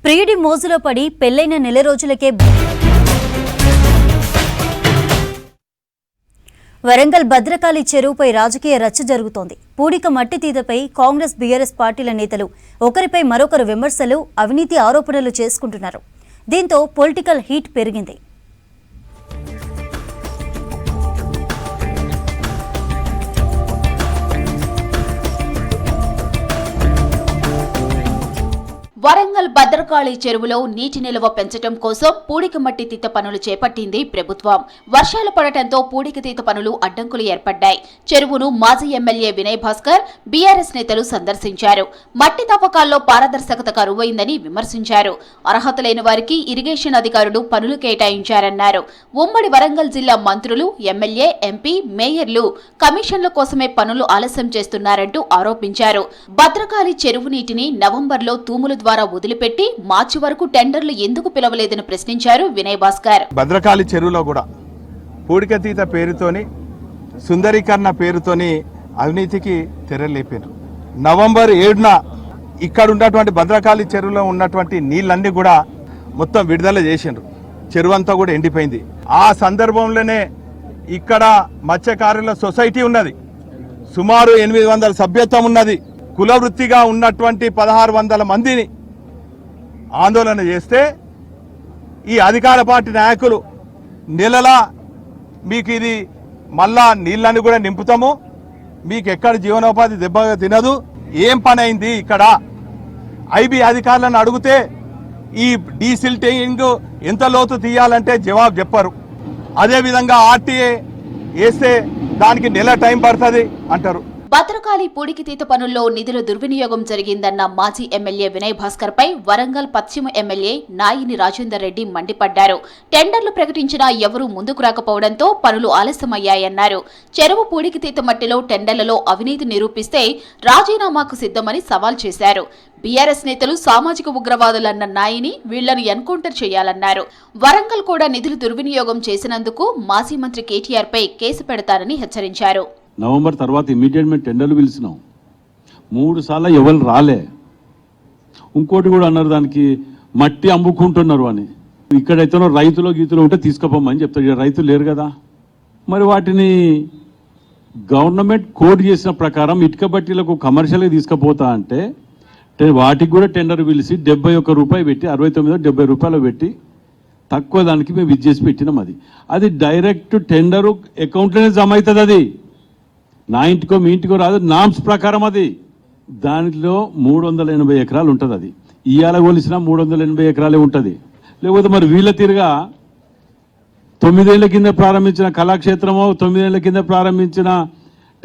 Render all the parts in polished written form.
ప్రియుడి మోజులో పడి పెళ్లైన నెల రోజులకే వరంగల్ భద్రకాళి చెరువుపై రాజకీయ రచ్చ జరుగుతోంది. పూడిక మట్టి తీతపై కాంగ్రెస్ బీఆర్ఎస్ పార్టీల నేతలు ఒకరిపై మరొకరు విమర్శలు, అవినీతి ఆరోపణలు చేసుకుంటున్నారు. దీంతో పొలిటికల్ హీట్ పెరిగింది. వరంగల్ భద్రకాళి చెరువులో నీటి నిల్వ పెంచడం కోసం పూడిక మట్టి తీత పనులు చేపట్టింది ప్రభుత్వం. వర్షాలు పడటంతో పూడిక తీత పనులు అడ్డంకులు ఏర్పడ్డాయి. చెరువును మాజీ ఎమ్మెల్యే వినయ్ భాస్కర్, బీఆర్ఎస్ నేతలు సందర్శించారు. మట్టి తవ్వకాల్లో పారదర్శకత కరువైందని విమర్శించారు. అర్హత లేని వారికి ఇరిగేషన్ అధికారులు పనులు కేటాయించారన్నారు. ఉమ్మడి వరంగల్ జిల్లా మంత్రులు, ఎమ్మెల్యే, ఎంపీ, మేయర్లు కమిషన్ల కోసమే పనులు ఆలస్యం చేస్తున్నారంటూ ఆరోపించారు. భద్రకాళి చెరువు నీటిని నవంబర్లో తూముల ద్వారా వదిలిపెట్టి మార్చి వరకు టెండర్లు ఎందుకు పిలవలేదని ప్రశ్నించారు వినయ్ భాస్కర్. భద్రకాళి చెరువులో కూడా పూడికతీత పేరుతోని, సుందరీకరణ పేరుతోని అవినీతికి తెరలేపారు. నవంబర్ 7న ఇక్కడ ఉన్నటువంటి భద్రకాళి చెరువులో ఉన్నటువంటి నీళ్ళన్నీ కూడా మొత్తం విడుదల చేసిండ్రు. చెరువు అంతా కూడా ఎండిపోయింది. ఆ సందర్భంలోనే ఇక్కడ మత్స్యకారుల సొసైటీ ఉన్నది. సుమారు 800 సభ్యత్వం ఉన్నది. కుల వృత్తిగా ఉన్నటువంటి 1600 మందిని ఆందోళన చేస్తే ఈ అధికార పార్టీ నాయకులు నెలలా మీకు ఇది మళ్ళా నీళ్ళని కూడా నింపుతాము, మీకు ఎక్కడ జీవనోపాధి దెబ్బగా తినదు, ఏం పని అయింది ఇక్కడ? ఐబీ అధికారులను అడిగితే ఈ డీసిల్టింగ్ ఎంత లోతు తీయాలంటే జవాబు చెప్పరు. అదేవిధంగా ఆర్టీఏ వేస్తే దానికి నెల టైం పడుతుంది అంటారు. భద్రకాళి పూడికి తీత పనుల్లో నిధుల దుర్వినియోగం జరిగిందన్న మాజీ ఎమ్మెల్యే వినయ్ భాస్కర్ పై వరంగల్ పశ్చిమ ఎమ్మెల్యే నాయిని రాజేందర్ రెడ్డి మండిపడ్డారు. టెండర్లు ప్రకటించినా ఎవరూ ముందుకు రాకపోవడంతో పనులు ఆలస్యమయ్యాయన్నారు. చెరువు పూడికి తీత మట్టిలో టెండర్లలో అవినీతి నిరూపిస్తే రాజీనామాకు సిద్ధమని సవాల్ చేశారు. బీఆర్ఎస్ నేతలు సామాజిక ఉగ్రవాదులన్న నాయిని వీళ్లను ఎన్కౌంటర్ చేయాలన్నారు. వరంగల్ కూడా నిధులు దుర్వినియోగం చేసినందుకు మాజీ మంత్రి కేటీఆర్ పై కేసు పెడతారని హెచ్చరించారు. నవంబర్ తర్వాత ఇమీడియట్ మేము టెండర్లు పిలిచినాం. 3 సార్లు ఎవరు రాలే. ఇంకోటి కూడా అన్నారు, దానికి మట్టి అమ్ముకుంటున్నారు అని. ఇక్కడైతే రైతులు గీతులు ఉంటే తీసుకుపోమని చెప్తారు. రైతులు లేరు కదా. మరి వాటిని గవర్నమెంట్ కోడ్ చేసిన ప్రకారం ఇటుక బట్టీలకు కమర్షియల్గా తీసుకుపోతా అంటే వాటికి కూడా టెండర్ పిలిచి 71 రూపాయలు పెట్టి 69 70 రూపాయలు పెట్టి తక్కువ దానికి మేము ఇచ్చేసి పెట్టినాం. అది డైరెక్ట్ టెండరు అకౌంట్లోనే జమ అవుతుంది. అది నా ఇంటికో మీ ఇంటికో రాదు, నామ్స్ ప్రకారం. అది దానిలో 380 ఎకరాలు ఉంటుంది. అది ఇవాళ కొలిసినా 380 ఎకరాలే ఉంటుంది. లేకపోతే మరి వీళ్ళ తిరిగా 9 ఏళ్ల కింద ప్రారంభించిన కళాక్షేత్రమో, 9 ఏళ్ల కింద ప్రారంభించిన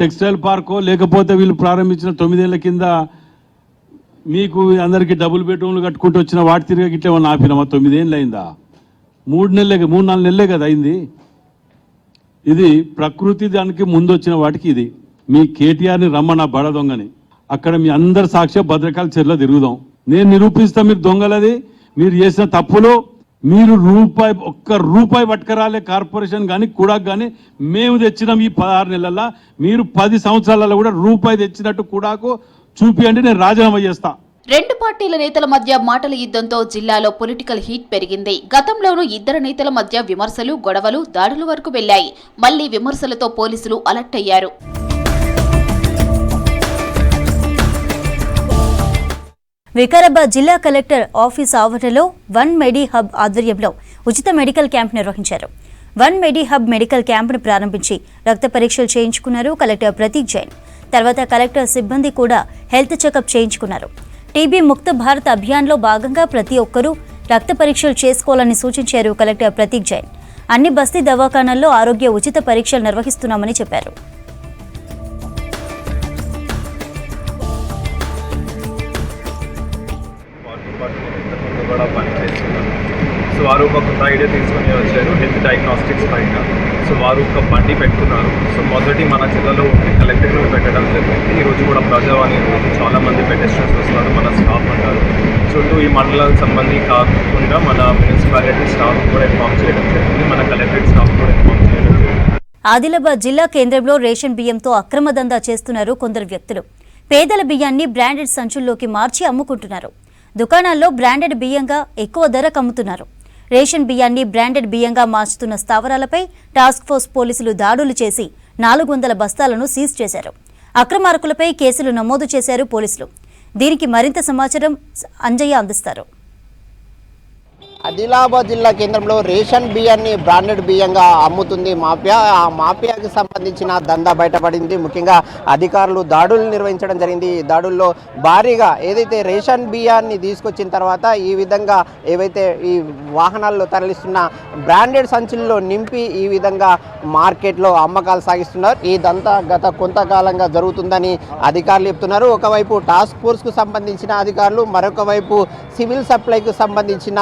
టెక్స్టైల్ పార్కో, లేకపోతే వీళ్ళు ప్రారంభించిన 9 ఏళ్ల కింద మీకు అందరికీ డబుల్ బెడ్రూమ్లు కట్టుకుంటూ వచ్చిన వాటి తిరిగా గిట్ల ఏమన్నా ఆపినామా? 9 ఏళ్ళు అయిందా? 3-4 నెలలే కదా అయింది. ఇది ప్రకృతి దానికి ముందు వచ్చిన వాటికి. ఇది మీ కేటీఆర్ని రమ్మన్న బడ దొంగని అక్కడ మీ అందరి సాక్ష్య భద్రకాళి చెరువులో తిరుగుదాం. నేను నిరూపిస్తా మీరు దొంగలది, మీరు చేసిన తప్పులు. మీరు ఒక్క రూపాయి పట్టుకరాలే కార్పొరేషన్ కానీ కూడా కానీ మేము తెచ్చినాం ఈ 16 నెలల్లో. మీరు 10 సంవత్సరాలలో కూడా రూపాయి తెచ్చినట్టు కూడాకు చూపియండి, నేను రాజీనామా చేస్తా. రెండు పార్టీల నేతల మధ్య మాటల యుద్ధంతో జిల్లాలో పొలిటికల్ హీట్ పెరిగింది. గతంలోనూ ఇద్దరు నేతల మధ్య విమర్శలు, గొడవలు, దాడుల వరకు వెళ్లాయి. మళ్లీ విమర్శలతో పోలీసులు అలర్ట్ అయ్యారు. వికారాబాద్ జిల్లా కలెక్టర్ ఆఫీస్ ఆవరణలో వన్ మెడి హబ్ ఆధ్వర్యంలో ఉచిత మెడికల్ క్యాంప్ నిర్వహించారు. వన్ మెడి హబ్ మెడికల్ క్యాంపును ప్రారంభించి రక్త పరీక్షలు చేయించుకున్నారు కలెక్టర్ ప్రతీక్ జైన్. తర్వాత కలెక్టర్ సిబ్బంది కూడా హెల్త్ చెకప్ చేయించుకున్నారు. టీబీ ముక్త భారత్ అభియాన్లో భాగంగా ప్రతి ఒక్కరూ రక్త పరీక్షలు చేసుకోవాలని సూచించారు కలెక్టర్ ప్రతీక్ జైన్. అన్ని బస్తీ దవాఖానాల్లో ఆరోగ్య ఉచిత పరీక్షలు నిర్వహిస్తున్నామని చెప్పారు. సో వారు ఒక కొత్త ఐడియా తీసుకొని వచ్చారు హెల్త్ డయాగ్నోస్టిక్స్ పైన. సో వారు ఒక బండి పెట్టుకున్నారు. సో మొదటి మన జిల్లాలో కలెక్టర్లో పెట్టడం జరిగింది. ఈరోజు కూడా ప్రజావాణి చాలామంది పెటిషనర్స్ వస్తారు, మన స్టాఫ్ అంటారు. చుట్టూ ఈ మండలాలకు సంబంధి కాకుండా మన మున్సిపాలిటీ స్టాఫ్ కూడా ఇన్ఫార్మ్ చేయడం జరిగింది, మన కలెక్టరేట్ స్టాఫ్ కూడా ఇన్ఫార్మ్ చేయడం జరిగింది. ఆదిలాబాద్ జిల్లా కేంద్రంలో రేషన్ బియ్యంతో అక్రమ దందా చేస్తున్నారు కొందరు వ్యక్తులు. పేదల బియ్యాన్ని బ్రాండెడ్ సంచుల్లోకి మార్చి అమ్ముకుంటున్నారు. దుకాణాల్లో బ్రాండెడ్ బియ్యంగా ఎక్కువ ధరకు అమ్ముతున్నారు. రేషన్ బియ్యాన్ని బ్రాండెడ్ బియ్యంగా మార్చుతున్న స్థావరాలపై టాస్క్ ఫోర్స్ పోలీసులు దాడులు చేసి 400 బస్తాలను సీజ్ చేశారు. అక్రమార్కులపై కేసులు నమోదు చేశారు పోలీసులు. దీనికి మరింత సమాచారం అంజయ్య అందిస్తారు. ఆదిలాబాద్ జిల్లా కేంద్రంలో రేషన్ బియ్యాన్ని బ్రాండెడ్ బియ్యంగా అమ్ముతుంది మాఫియా. ఆ మాఫియాకి సంబంధించిన దందా బయటపడింది. ముఖ్యంగా అధికారులు దాడులు నిర్వహించడం జరిగింది. ఈ దాడుల్లో భారీగా ఏదైతే రేషన్ బియ్యాన్ని తీసుకొచ్చిన తర్వాత ఈ విధంగా ఏవైతే ఈ వాహనాల్లో తరలిస్తున్న బ్రాండెడ్ సంచుల్లో నింపి ఈ విధంగా మార్కెట్లో అమ్మకాలు సాగిస్తున్నారు. ఇదంతా గత కొంతకాలంగా జరుగుతుందని అధికారులు చెప్తున్నారు. ఒకవైపు టాస్క్ ఫోర్స్కు సంబంధించిన అధికారులు, మరొక వైపు సివిల్ సప్లైకు సంబంధించిన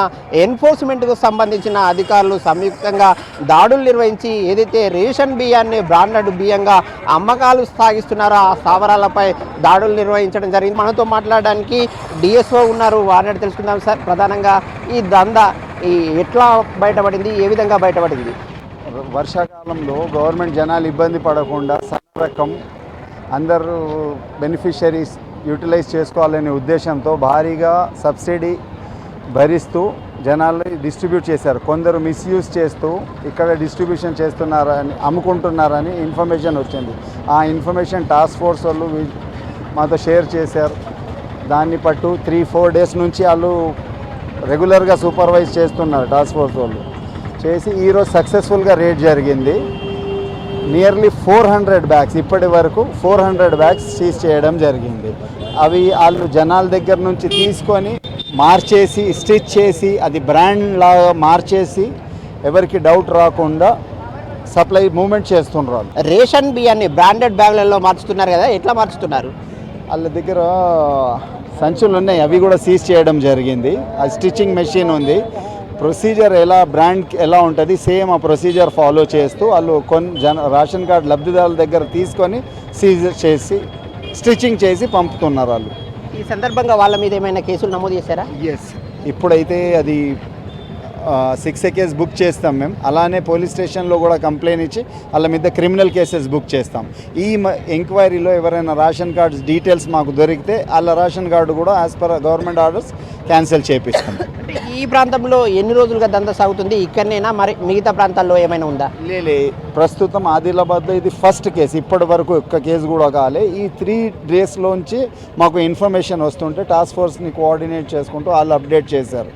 ఎన్ఫోర్స్మెంట్కు సంబంధించిన అధికారులు సంయుక్తంగా దాడులు నిర్వహించి ఏదైతే రేషన్ బియ్యాన్ని బ్రాండెడ్ బియ్యంగా అమ్మకాలు సాగిస్తున్నారో ఆ స్థావరాలపై దాడులు నిర్వహించడం జరిగింది. మనతో మాట్లాడడానికి డిఎస్ఓ ఉన్నారు, వారిని తెలుసుకుందాం. సార్, ప్రధానంగా ఈ దందా ఎట్లా బయటపడింది, ఏ విధంగా బయటపడింది? వర్షాకాలంలో గవర్నమెంట్ జనాలు ఇబ్బంది పడకుండా సన్న రకం అందరూ బెనిఫిషరీస్ యూటిలైజ్ చేసుకోవాలనే ఉద్దేశంతో భారీగా సబ్సిడీ భరిస్తూ జనాలు డిస్ట్రిబ్యూట్ చేశారు. కొందరు మిస్యూజ్ చేస్తూ ఇక్కడ డిస్ట్రిబ్యూషన్ చేస్తున్నారని, అమ్ముకుంటున్నారని ఇన్ఫర్మేషన్ వచ్చింది. ఆ ఇన్ఫర్మేషన్ టాస్క్ ఫోర్స్ వాళ్ళు మాతో షేర్ చేశారు. దాన్ని పట్టు 3-4 డేస్ నుంచి వాళ్ళు రెగ్యులర్గా సూపర్వైజ్ చేస్తున్నారు టాస్క్ ఫోర్స్ వాళ్ళు. చేసి ఈరోజు సక్సెస్ఫుల్గా రేట్ జరిగింది. నియర్లీ 400 బ్యాగ్స్, ఇప్పటి వరకు 400 బ్యాగ్స్ సీజ్ చేయడం జరిగింది. అవి వాళ్ళు జనాల దగ్గర నుంచి తీసుకొని మార్చేసి, స్టిచ్ చేసి, అది బ్రాండ్ లాగా మార్చేసి ఎవరికి డౌట్ రాకుండా సప్లై మూవ్మెంట్ చేస్తున్నారు. రేషన్ బియ్యాన్ని బ్రాండెడ్ బ్యాగులలో మార్చుతున్నారు కదా, ఎట్లా మార్చుతున్నారు? వాళ్ళ దగ్గర సంచులు ఉన్నాయి, అవి కూడా సీజ్ చేయడం జరిగింది. ఆ స్టిచ్చింగ్ మెషిన్ ఉంది. ప్రొసీజర్ ఎలా బ్రాండ్ ఎలా ఉంటుంది సేమ్ ఆ ప్రొసీజర్ ఫాలో చేస్తూ వాళ్ళు రేషన్ కార్డు లబ్ధిదారుల దగ్గర తీసుకొని సీజ్ చేసి స్టిచ్చింగ్ చేసి పంపుతున్నారు వాళ్ళు. ఈ సందర్భంగా వాళ్ళ మీద ఏమైనా కేసులు నమోదు చేశారా? ఎస్, ఇప్పుడైతే అది 6 కేసు బుక్ చేస్తాం మేము. అలానే పోలీస్ స్టేషన్లో కూడా కంప్లైంట్ ఇచ్చి వాళ్ళ మీద క్రిమినల్ కేసెస్ బుక్ చేస్తాం. ఈ ఎంక్వైరీలో ఎవరైనా రేషన్ కార్డ్స్ డీటెయిల్స్ మాకు దొరికితే వాళ్ళ రేషన్ కార్డు కూడా as per government orders cancel చేపిస్తాం. అంటే ఈ ప్రాంతంలో ఎన్ని రోజులుగా దందా సాగుతుంది? ఇక్కడనేనా, మరి మిగతా ప్రాంతాల్లో ఏమైనా ఉందా? లే, ప్రస్తుతం ఆదిలాబాద్లో ఇది ఫస్ట్ కేసు. ఇప్పటి వరకు ఒక్క కేసు కూడా కాలే. ఈ 3 డేస్లోంచి మాకు ఇన్ఫర్మేషన్ వస్తుంటే టాస్క్ ఫోర్స్ని కోఆర్డినేట్ చేసుకుంటూ వాళ్ళు అప్డేట్ చేశారు.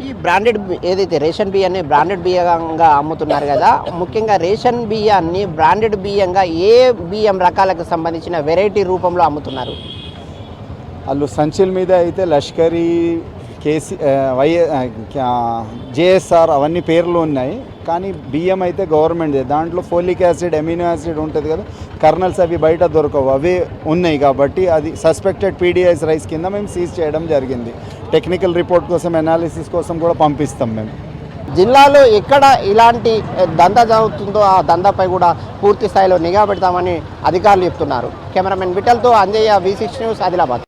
ఈ బ్రాండెడ్ ఏదైతే రేషన్ బియ్యాన్ని బ్రాండెడ్ బియ్యంగా అమ్ముతున్నారు కదా, ముఖ్యంగా రేషన్ బియ్యాన్ని బ్రాండెడ్ బియ్యంగా ఏ బియ్యం రకాలకు సంబంధించిన వెరైటీ రూపంలో అమ్ముతున్నారు? వాళ్ళు సంచుల మీద అయితే లష్కరీ, జేఎస్ఆర్ అవన్నీ పేర్లు ఉన్నాయి. కానీ బియ్యం అయితే గవర్నమెంట్. దాంట్లో ఫోలిక్ యాసిడ్, అమినో యాసిడ్ ఉంటుంది కదా, కర్నల్స్ అవి బయట దొరకవు, అవే ఉన్నాయి. కాబట్టి అది సస్పెక్టెడ్ పీడిఎస్ రైస్ కింద మేము సీజ్ చేయడం జరిగింది. టెక్నికల్ రిపోర్ట్ కోసం, అనాలిసిస్ కోసం కూడా పంపిస్తాం మేము. జిల్లాలో ఎక్కడ ఇలాంటి దందా జరుగుతుందో ఆ దందాపై కూడా పూర్తి స్థాయిలో నిఘా పెడతామని అధికారులు చెప్తున్నారు. కెమెరామెన్ విఠల్తో అంజయ్య, V6 న్యూస్, ఆదిలాబాద్.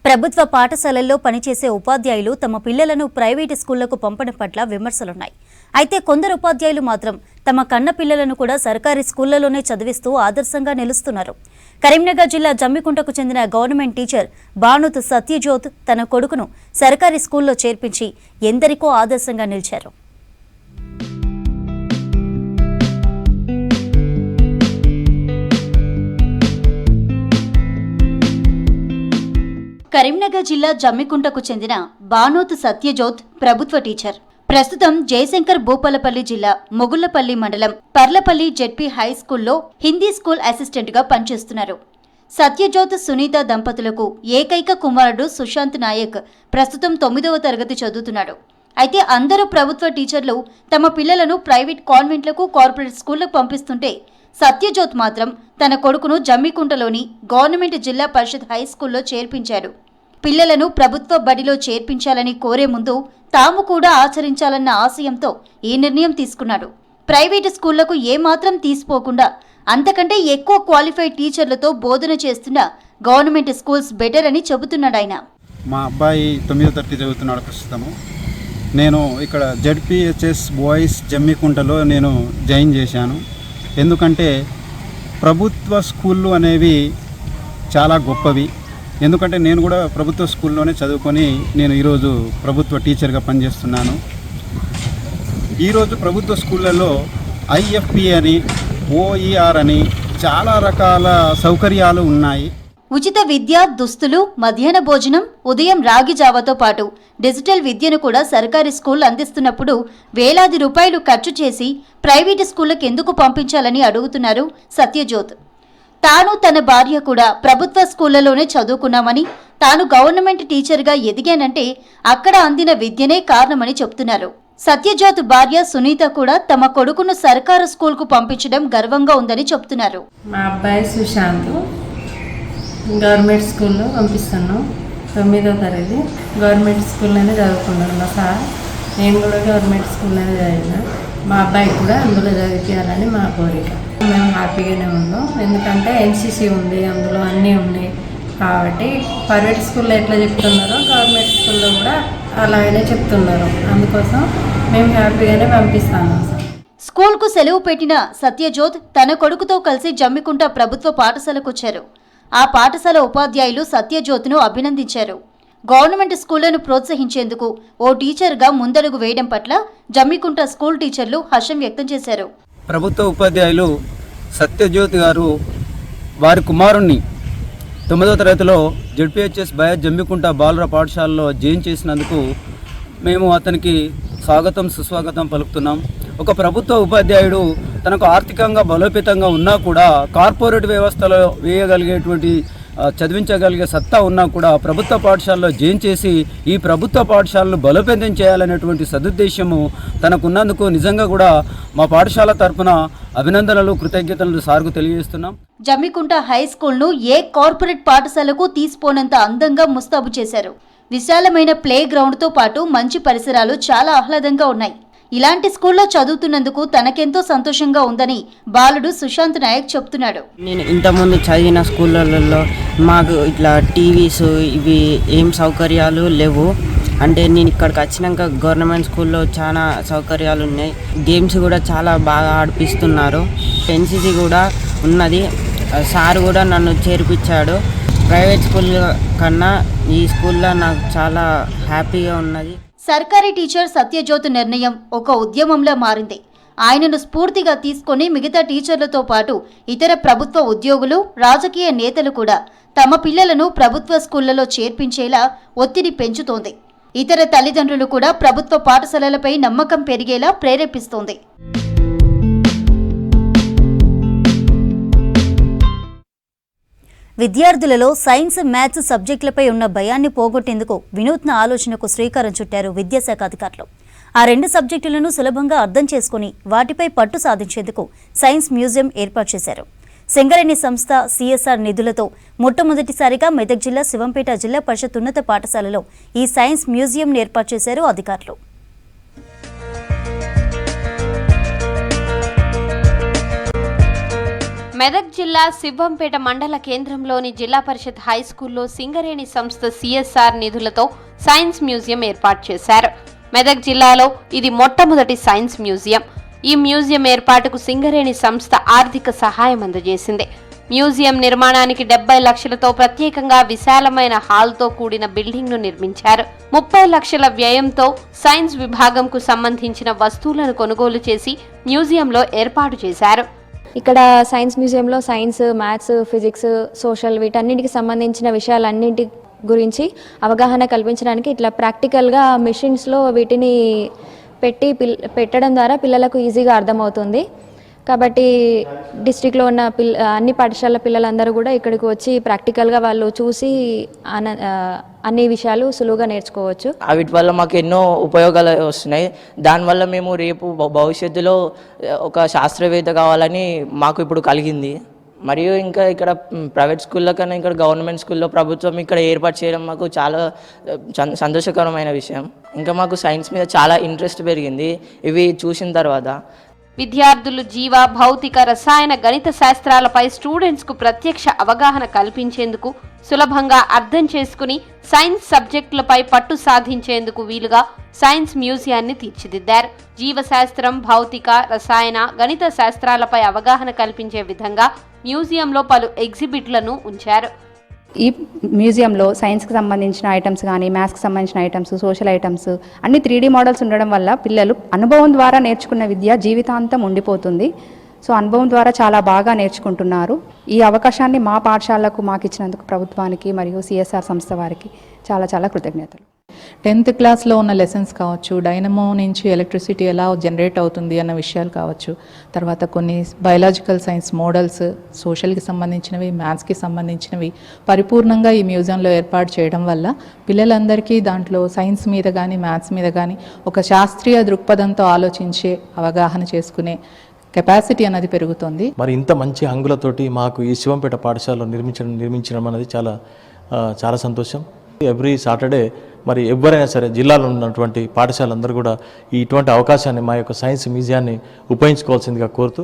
ప్రభుత్వ పాఠశాలల్లో పనిచేసే ఉపాధ్యాయులు తమ పిల్లలను ప్రైవేటు స్కూళ్లకు పంపడం పట్ల విమర్శలున్నాయి. అయితే కొందరు ఉపాధ్యాయులు మాత్రం తమ కన్న పిల్లలను కూడా సర్కారీ స్కూళ్లలోనే చదివిస్తూ ఆదర్శంగా నిలుస్తున్నారు. కరీంనగర్ జిల్లా జమ్మికుంటకు చెందిన గవర్నమెంట్ టీచర్ బానుత్ సత్యజ్యోత్ తన కొడుకును సర్కారీ స్కూల్లో చేర్పించి ఎందరికో ఆదర్శంగా నిలిచారు. కరీంనగర్ జిల్లా జమ్మికుంటకు చెందిన బానోత్ సత్యజ్యోత్ ప్రభుత్వ టీచర్. ప్రస్తుతం జయశంకర్ భూపాలపల్లి జిల్లా మొగుళ్లపల్లి మండలం పర్లపల్లి జెడ్పీ హై స్కూల్లో హిందీ స్కూల్ అసిస్టెంట్ గా పనిచేస్తున్నారు. సత్యజ్యోత్ సునీత దంపతులకు ఏకైక కుమారుడు సుశాంత్ నాయక్ ప్రస్తుతం 9వ తరగతి చదువుతున్నాడు. అయితే అందరూ ప్రభుత్వ టీచర్లు తమ పిల్లలను ప్రైవేట్ కాన్వెంట్లకు, కార్పొరేట్ స్కూళ్లకు పంపిస్తుంటే సత్యజ్యోత్ మాత్రం తన కొడుకును జమ్మికుంటలోని గవర్నమెంట్ జిల్లా పరిషత్ హై స్కూల్లో చేర్పించాడు. పిల్లలను ప్రభుత్వ బడిలో చేర్పించాలని కోరే ముందు తాము కూడా ఆచరించాలన్న ఆశయంతో ఈ నిర్ణయం తీసుకున్నాడు. ప్రైవేటు స్కూళ్లకు ఏమాత్రం తీసిపోకుండా అంతకంటే ఎక్కువ క్వాలిఫైడ్ టీచర్లతో బోధన చేస్తున్న గవర్నమెంట్ స్కూల్స్ బెటర్ అని చెబుతున్నాడు ఆయన. మా అబ్బాయి 9వ తరగతి చదువుతున్నాడు ప్రస్తుతము. నేను ఇక్కడ జెడ్పీహెచ్ఎస్ బాయ్స్ జమ్మికుంటలో నేను జాయిన్ చేశాను. ఎందుకంటే ప్రభుత్వ స్కూళ్ళు అనేవి చాలా గొప్పవి. ఎందుకంటే నేను కూడా ప్రభుత్వ స్కూల్లోనే చదువుకొని నేను ఈరోజు ప్రభుత్వ టీచర్గా పనిచేస్తున్నాను. ఈరోజు ప్రభుత్వ స్కూళ్ళల్లో IFP అని, OER అని చాలా రకాల సౌకర్యాలు ఉన్నాయి. ఉచిత విద్య, దుస్తులు, మధ్యాహ్న భోజనం, ఉదయం రాగి జావతో పాటు డిజిటల్ విద్యను కూడా సర్కారీ స్కూల్ అందిస్తున్నప్పుడు వేలాది రూపాయలు ఖర్చు చేసి ప్రైవేటు స్కూళ్లకు ఎందుకు పంపించాలని అడుగుతున్నారు సత్యజ్యోత్. తాను తన భార్య కూడా ప్రభుత్వ స్కూళ్లలోనే చదువుకున్నామని, తాను గవర్నమెంట్ టీచర్గా ఎదిగానంటే అక్కడ అందిన విద్యనే కారణమని చెప్తున్నారు. సత్యజ్యోత్ భార్య సునీత కూడా తమ కొడుకును సర్కారు స్కూల్కు పంపించడం గర్వంగా ఉందని చెప్తున్నారు. మా అబ్బాయి సుశాంత్ గవర్నమెంట్ స్కూల్లో పంపిస్తున్నాం. 9వ తరగతి గవర్నమెంట్ స్కూల్లోనే చదువుకున్నాను. మా సార్ నేను కూడా గవర్నమెంట్ స్కూల్లోనే చదివిన. మా అబ్బాయికి కూడా అందులో చదివించాలని మా కోరిక. మేము హ్యాపీగానే ఉన్నాం, ఎందుకంటే NCC ఉంది, అందులో అన్నీ ఉన్నాయి కాబట్టి. ప్రైవేట్ స్కూల్లో ఎట్లా చెప్తున్నారో గవర్నమెంట్ స్కూల్లో కూడా అలాగనే చెప్తున్నారు. అందుకోసం మేము హ్యాపీగానే పంపిస్తాము. స్కూల్కు సెలవు పెట్టిన సత్యజ్యోత్ తన కొడుకుతో కలిసి జమ్మికుంట ప్రభుత్వ పాఠశాలకు వచ్చారు. ఆ పాఠశాల ఉపాధ్యాయులు సత్యజ్యోత్ను అభినందించారు. గవర్నమెంట్ స్కూళ్లను ప్రోత్సహించేందుకు ఓ టీచర్గా ముందడుగు వేయడం పట్ల జమ్మికుంట స్కూల్ టీచర్లు హర్షం వ్యక్తం చేశారు. ప్రభుత్వ ఉపాధ్యాయులు సత్యజ్యోతి గారు వారి కుమారుణ్ణి 9వ తరగతిలో ZPHS బయో జమ్మికుంట బాలుర పాఠశాలలో జాయిన్ చేసినందుకు మేము అతనికి స్వాగతం సుస్వాగతం పలుకుతున్నాం. ఒక ప్రభుత్వ ఉపాధ్యాయుడు తనకు ఆర్థికంగా బలోపేతంగా ఉన్నా కూడా కార్పొరేట్ వ్యవస్థలో వేయగలిగేటువంటి చదివించగలిగే సత్తా ఉన్నా కూడా ప్రభుత్వ పాఠశాలలో జాయిన్ చేసి ఈ ప్రభుత్వ పాఠశాలను బలోపేతం చేయాలనేటువంటి సదుద్దేశము తనకున్నందుకు నిజంగా కూడా మా పాఠశాల తరఫున అభినందనలు, కృతజ్ఞతలు సార్కు తెలియజేస్తున్నాం. జమ్మికుంట హై స్కూల్ను ఏ కార్పొరేట్ పాఠశాలకు తీసిపోనంత అందంగా ముస్తాబు చేశారు. విశాలమైన ప్లే గ్రౌండ్తో పాటు మంచి పరిసరాలు చాలా ఆహ్లాదంగా ఉన్నాయి. ఇలాంటి స్కూల్లో చదువుతున్నందుకు తనకెంతో సంతోషంగా ఉందని బాలుడు సుశాంత్ నాయక్ చెప్తున్నాడు. నేను ఇంతకుముందు చదివిన స్కూళ్ళల్లో మాకు ఇట్లా టీవీస్ ఇవి ఏం సౌకర్యాలు లేవు. అంటే నేను ఇక్కడికి వచ్చినాక గవర్నమెంట్ స్కూల్లో చాలా సౌకర్యాలు ఉన్నాయి. గేమ్స్ కూడా చాలా బాగా ఆడిపిస్తున్నారు. NCC కూడా ఉన్నది. సార్ కూడా నన్ను చేర్పించాడు. ప్రైవేట్ స్కూల్ కన్నా ఈ స్కూల్లో నాకు చాలా హ్యాపీగా ఉన్నది. సర్కారీ టీచర్ సత్యజ్యోత్ నిర్ణయం ఒక ఉద్యమంలా మారింది. ఆయనను స్ఫూర్తిగా తీసుకొని మిగతా టీచర్లతో పాటు ఇతర ప్రభుత్వ ఉద్యోగులు, రాజకీయ నేతలు కూడా తమ పిల్లలను ప్రభుత్వ స్కూళ్లలో చేర్పించేలా ఒత్తిడి పెంచుతోంది. ఇతర తల్లిదండ్రులు కూడా ప్రభుత్వ పాఠశాలలపై నమ్మకం పెరిగేలా ప్రేరేపిస్తోంది. విద్యార్థులలో సైన్స్, మ్యాథ్స్ సబ్జెక్టులపై ఉన్న భయాన్ని పోగొట్టేందుకు వినూత్న ఆలోచనకు శ్రీకారం చుట్టారు విద్యాశాఖ అధికారులు. ఆ 2 సబ్జెక్టులను సులభంగా అర్థం చేసుకుని వాటిపై పట్టు సాధించేందుకు సైన్స్ మ్యూజియం ఏర్పాటు చేశారు. సింగరేణి సంస్థ CSR నిధులతో మొట్టమొదటిసారిగా మెదక్ జిల్లా శివంపేట జిల్లా పరిషత్ ఉన్నత పాఠశాలలో ఈ సైన్స్ మ్యూజియం ఏర్పాటు చేశారు అధికారులు. మెదక్ జిల్లా శివంపేట మండల కేంద్రంలోని జిల్లా పరిషత్ హై స్కూల్లో సింగరేణి సంస్థ CSR నిధులతో సైన్స్ మ్యూజియం ఏర్పాటు చేశారు. మెదక్ జిల్లాలో ఇది మొట్టమొదటి సైన్స్ మ్యూజియం. ఈ మ్యూజియం ఏర్పాటుకు సింగరేణి సంస్థ ఆర్థిక సహాయం అందజేసింది. మ్యూజియం నిర్మాణానికి 70 లక్షలతో ప్రత్యేకంగా విశాలమైన హాల్తో కూడిన బిల్డింగ్ను నిర్మించారు. 30 లక్షల వ్యయంతో సైన్స్ విభాగంకు సంబంధించిన వస్తువులను కొనుగోలు చేసి మ్యూజియంలో ఏర్పాటు చేశారు. ఇక్కడ సైన్స్ మ్యూజియంలో సైన్స్, మ్యాథ్స్, ఫిజిక్స్, సోషల్ వీటన్నిటికి సంబంధించిన విషయాలన్నింటి గురించి అవగాహన కల్పించడానికి ఇట్లా ప్రాక్టికల్గా మెషిన్స్లో వీటిని పెట్టడం ద్వారా పిల్లలకు ఈజీగా అర్థమవుతుంది. కాబట్టి డిస్ట్రిక్ట్లో ఉన్న అన్ని పాఠశాల పిల్లలందరూ కూడా ఇక్కడికి వచ్చి ప్రాక్టికల్గా వాళ్ళు చూసి అన్ని విషయాలు సులువుగా నేర్చుకోవచ్చు. వీటి వల్ల మాకు ఎన్నో ఉపయోగాలు వస్తున్నాయి. దానివల్ల మేము రేపు భవిష్యత్తులో ఒక శాస్త్రవేత్త కావాలని మాకు ఇప్పుడు కలిగింది. మరియు ఇంకా ఇక్కడ ప్రైవేట్ స్కూల్లో కన్నా ఇక్కడ గవర్నమెంట్ స్కూల్లో ప్రభుత్వం ఇక్కడ ఏర్పాటు చేయడం మాకు చాలా సంతోషకరమైన విషయం. ఇంకా మాకు సైన్స్ మీద చాలా ఇంట్రెస్ట్ పెరిగింది ఇవి చూసిన తర్వాత. విద్యార్థులు జీవ, భౌతిక, రసాయన, గణిత శాస్త్రాలపై స్టూడెంట్స్కు ప్రత్యక్ష అవగాహన కల్పించేందుకు, సులభంగా అర్థం చేసుకుని సైన్స్ సబ్జెక్టులపై పట్టు సాధించేందుకు వీలుగా సైన్స్ మ్యూజియాన్ని తీర్చిదిద్దారు. జీవశాస్త్రం, భౌతిక, రసాయన, గణిత శాస్త్రాలపై అవగాహన కల్పించే విధంగా మ్యూజియంలో పలు ఎగ్జిబిట్లను ఉంచారు. ఈ మ్యూజియంలో సైన్స్కి సంబంధించిన ఐటమ్స్ కానీ మ్యాథ్స్కి సంబంధించిన ఐటమ్స్, సోషల్ ఐటమ్స్ అన్ని 3D మోడల్స్ ఉండడం వల్ల పిల్లలు అనుభవం ద్వారా నేర్చుకున్న విద్య జీవితాంతం ఉండిపోతుంది. సో అనుభవం ద్వారా చాలా బాగా నేర్చుకుంటున్నారు. ఈ అవకాశాన్ని మా పాఠశాలకు మాకు ఇచ్చినందుకు ప్రభుత్వానికి మరియు CSR సంస్థ వారికి చాలా చాలా కృతజ్ఞతలు. 10th క్లాస్లో ఉన్న లెసన్స్ కావచ్చు, డైనమో నుంచి ఎలక్ట్రిసిటీ ఎలా జనరేట్ అవుతుంది అన్న విషయాలు కావచ్చు, తర్వాత కొన్ని బయాలజికల్ సైన్స్ మోడల్స్, సోషల్కి సంబంధించినవి, మ్యాథ్స్కి సంబంధించినవి పరిపూర్ణంగా ఈ మ్యూజియంలో ఏర్పాటు చేయడం వల్ల పిల్లలందరికీ దాంట్లో సైన్స్ మీద కానీ మ్యాథ్స్ మీద కానీ ఒక శాస్త్రీయ దృక్పథంతో ఆలోచించే అవగాహన చేసుకునే కెపాసిటీ అనేది పెరుగుతుంది. మరి ఇంత మంచి హంగులతోటి మాకు ఈ శివంపేట పాఠశాలలో నిర్మించడం అనేది చాలా సంతోషం. ఎవ్రీ సాటర్డే మరి ఎవరైనా సరే జిల్లాలో ఉన్నటువంటి పాఠశాలందరూ కూడా ఇటువంటి అవకాశాన్ని మా యొక్క సైన్స్ మ్యూజియాన్ని ఉపయోగించుకోవాల్సిందిగా కోరుతూ,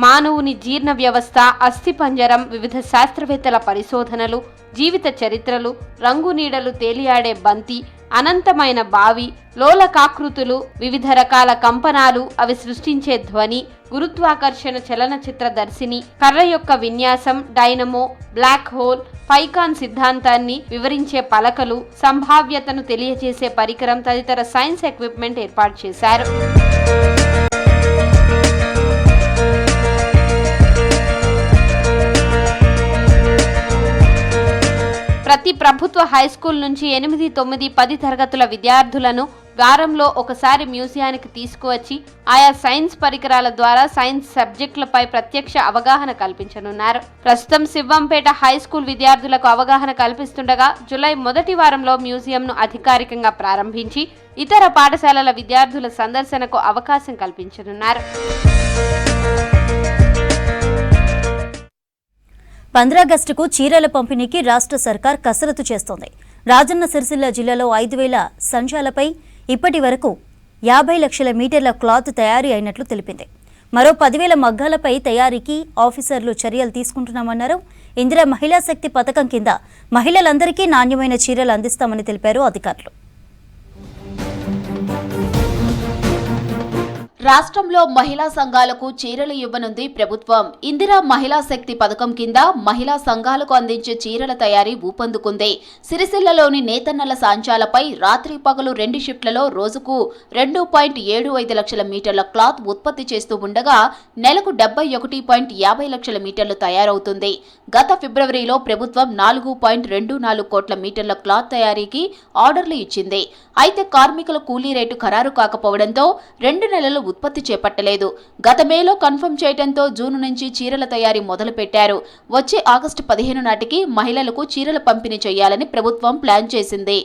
మానవుని జీర్ణ వ్యవస్థ, అస్థిపంజరం, వివిధ శాస్త్రవేత్తల పరిశోధనలు, జీవిత చరిత్రలు, రంగు నీడలు తేలియాడే బంతి, అనంతమైన బావి, లోలకాకృతులు, వివిధ రకాల కంపనాలు, అవి సృష్టించే ధ్వని, గురుత్వాకర్షణ చలనచిత్ర దర్శిని, కర్ర యొక్క విన్యాసం, డైనమో, బ్లాక్ హోల్, పైకాన్ సిద్ధాంతాన్ని వివరించే పలకలు, సంభావ్యతను తెలియజేసే పరికరం తదితర సైన్స్ ఎక్విప్మెంట్ ఏర్పాటు చేశారు. ప్రతి ప్రభుత్వ హైస్కూల్ నుంచి 8, 9, 10 తరగతుల విద్యార్థులను వారంలో ఒకసారి మ్యూజియానికి తీసుకువచ్చి ఆయా సైన్స్ పరికరాల ద్వారా సైన్స్ సబ్జెక్టులపై ప్రత్యక్ష అవగాహన కల్పించనున్నారు. ప్రస్తుతం శివంపేట హైస్కూల్ విద్యార్థులకు అవగాహన కల్పిస్తుండగా జూలై మొదటి వారంలో మ్యూజియంను అధికారికంగా ప్రారంభించి ఇతర పాఠశాలల విద్యార్థుల సందర్శనకు అవకాశం కల్పించనున్నారు. 15 ఆగస్టుకు చీరల పంపిణీకి రాష్ట్ర సర్కార్ కసరత్తు చేస్తోంది. రాజన్న సిరిసిల్ల జిల్లాలో 5,000 సంచాలపై ఇప్పటి వరకు 50 లక్షల మీటర్ల క్లాత్ తయారీ అయినట్లు తెలిపింది. మరో 10,000 మగ్గాలపై తయారీకి ఆఫీసర్లు చర్యలు తీసుకుంటున్నామన్నారు. ఇందిరా మహిళా శక్తి పథకం కింద మహిళలందరికీ నాణ్యమైన చీరలు అందిస్తామని తెలిపారు అధికారులు. రాష్ట్రంలో మహిళా సంఘాలకు చీరలు ఇవ్వనుంది ప్రభుత్వం. ఇందిరా మహిళా శక్తి పథకం కింద మహిళా సంఘాలకు అందించే చీరల తయారీ ఊపందుకుంది. సిరిసిల్లలోని నేతన్నల సాంచాలపై రాత్రి పగలు 2 షిఫ్ట్లలో రోజుకు 2.75 లక్షల మీటర్ల క్లాత్ ఉత్పత్తి చేస్తూ ఉండగా నెలకు 71.50 లక్షల మీటర్లు తయారవుతుంది. గత ఫిబ్రవరిలో ప్రభుత్వం 4.24 కోట్ల మీటర్ల క్లాత్ తయారీకి ఆర్డర్లు ఇచ్చింది. అయితే కార్మికుల కూలీ రేటు ఖరారు కాకపోవడంతో 2 నెలలు ఉత్పత్తి చేపట్టలేదు. గత మేలో కన్ఫర్మ్ చేయడంతో జూన్ నుంచి చీరల తయారీ మొదలుపెట్టారు. వచ్చే ఆగస్టు 15 నాటికి మహిళలకు చీరల పంపిణీ చేయాలని ప్రభుత్వం ప్లాన్ చేసింది.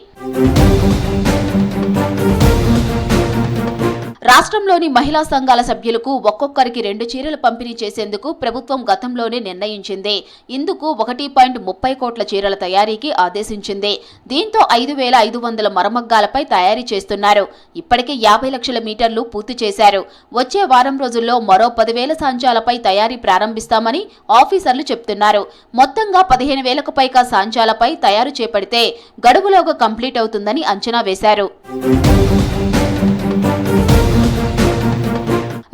రాష్ట్రంలోని మహిళా సంఘాల సభ్యులకు ఒక్కొక్కరికి 2 చీరలు పంపిణీ చేసేందుకు ప్రభుత్వం గతంలోనే నిర్ణయించింది. ఇందుకు 1.30 కోట్ల చీరల తయారీకి ఆదేశించింది. దీంతో 5,500 మరమగ్గాలపై తయారీ చేస్తున్నారు. ఇప్పటికే 50 లక్షల మీటర్లు పూర్తి చేశారు. వచ్చే వారం రోజుల్లో మరో 10,000 సాంచాలపై తయారీ ప్రారంభిస్తామని ఆఫీసర్లు చెప్తున్నారు. మొత్తంగా 15,000కు పైగా సాంచాలపై తయారు చేపడితే గడువులోగా కంప్లీట్ అవుతుందని అంచనా వేశారు.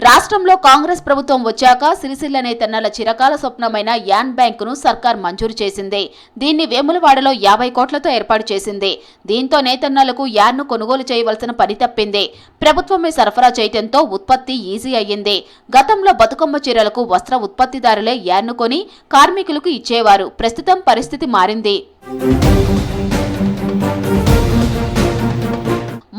రాష్ట్రంలో కాంగ్రెస్ ప్రభుత్వం వచ్చాక సిరిసిల్ల నేతన్నల చిరకాల స్వప్నమైన యాన్ బ్యాంకును సర్కార్ మంజూరు చేసింది. దీన్ని వేములవాడలో 50 కోట్లతో ఏర్పాటు చేసింది. దీంతో నేతన్నలకు యాన్ను కొనుగోలు చేయవలసిన పని తప్పింది. ప్రభుత్వమే సరఫరా చేయడంతో ఉత్పత్తి ఈజీ అయ్యింది. గతంలో బతుకమ్మ చీరలకు వస్త్ర ఉత్పత్తిదారులే యాన్ను కొని కార్మికులకు ఇచ్చేవారు. ప్రస్తుతం పరిస్థితి మారింది.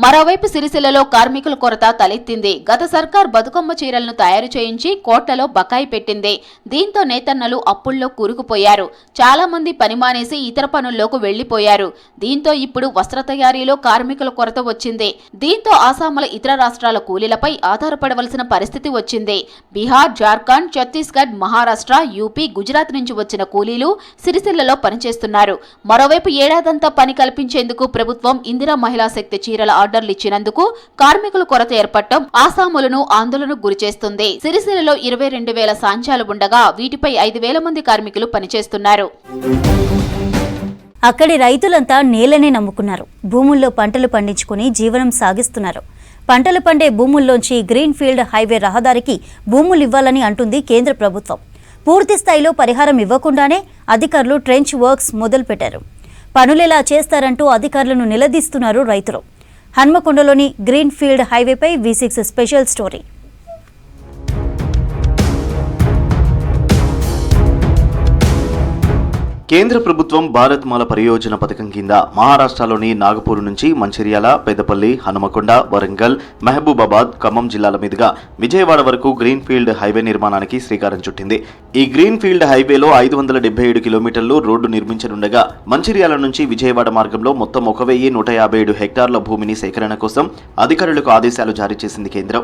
మరోవైపు సిరిసిల్లలో కార్మికుల కొరత తలెత్తింది. గత సర్కార్ బతుకమ్మ చీరలను తయారు చేయించి కోట్లలో బకాయి పెట్టింది. దీంతో నేతన్నలు అప్పుల్లో కూరుకుపోయారు. చాలా మంది పని మానేసి ఇతర పనుల్లోకి వెళ్లిపోయారు. దీంతో ఇప్పుడు వస్త్ర తయారీలో కార్మికుల కొరత వచ్చింది. దీంతో ఆసాముల ఇతర రాష్ట్రాల కూలీలపై ఆధారపడవలసిన పరిస్థితి వచ్చింది. బీహార్, జార్ఖండ్, ఛత్తీస్గఢ్, మహారాష్ట్ర, యూపీ, గుజరాత్ నుంచి వచ్చిన కూలీలు సిరిసిల్లలో పనిచేస్తున్నారు. మరోవైపు ఏడాదంతా పని కల్పించేందుకు ప్రభుత్వం ఇందిరా మహిళా శక్తి చీరల ఆర్డర్లు ఇచ్చినందుకు కార్మికుల కొరత ఏర్పడటం ఆసాములను ఆందోళనకు గురిచేస్తుంది. సిరిసిల్లలో 22,000 సాంచాలు ఉండగా వీటిపై 5,000 మంది కార్మికులు పనిచేస్తున్నారు. అక్కడి రైతులంతా నేలనే నమ్ముకున్నారు. భూముల్లో పంటలు పండించుకుని జీవనం సాగిస్తున్నారు. పంటలు పండే భూముల్లోంచి గ్రీన్ ఫీల్డ్ హైవే రహదారికి భూములు ఇవ్వాలని అంటుంది కేంద్ర ప్రభుత్వం. పూర్తి స్థాయిలో పరిహారం ఇవ్వకుండానే అధికారులు ట్రెంచ్ వర్క్స్ మొదలుపెట్టారు. పనులెలా చేస్తారంటూ అధికారులను నిలదీస్తున్నారు రైతులు. హన్మకొండలోని గ్రీన్ ఫీల్డ్ హైవేపై V6 స్పెషల్ స్టోరీ. కేంద్ర ప్రభుత్వం భారత్ మాల పరియోజన పథకం కింద మహారాష్ట్రలోని నాగపూర్ నుంచి మంచిర్యాల, పెద్దపల్లి, హనుమకొండ, వరంగల్, మహబూబాబాద్, ఖమ్మం జిల్లాల మీదుగా విజయవాడ వరకు గ్రీన్ ఫీల్డ్ హైవే నిర్మాణానికి శ్రీకారం చుట్టింది. ఈ గ్రీన్ ఫీల్డ్ హైవేలో 577 కిలోమీటర్లు రోడ్డు నిర్మించనుండగా మంచిర్యాల నుంచి విజయవాడ మార్గంలో మొత్తం 1157 హెక్టార్ల భూమిని సేకరణ కోసం అధికారులకు ఆదేశాలు జారీ చేసింది కేంద్రం.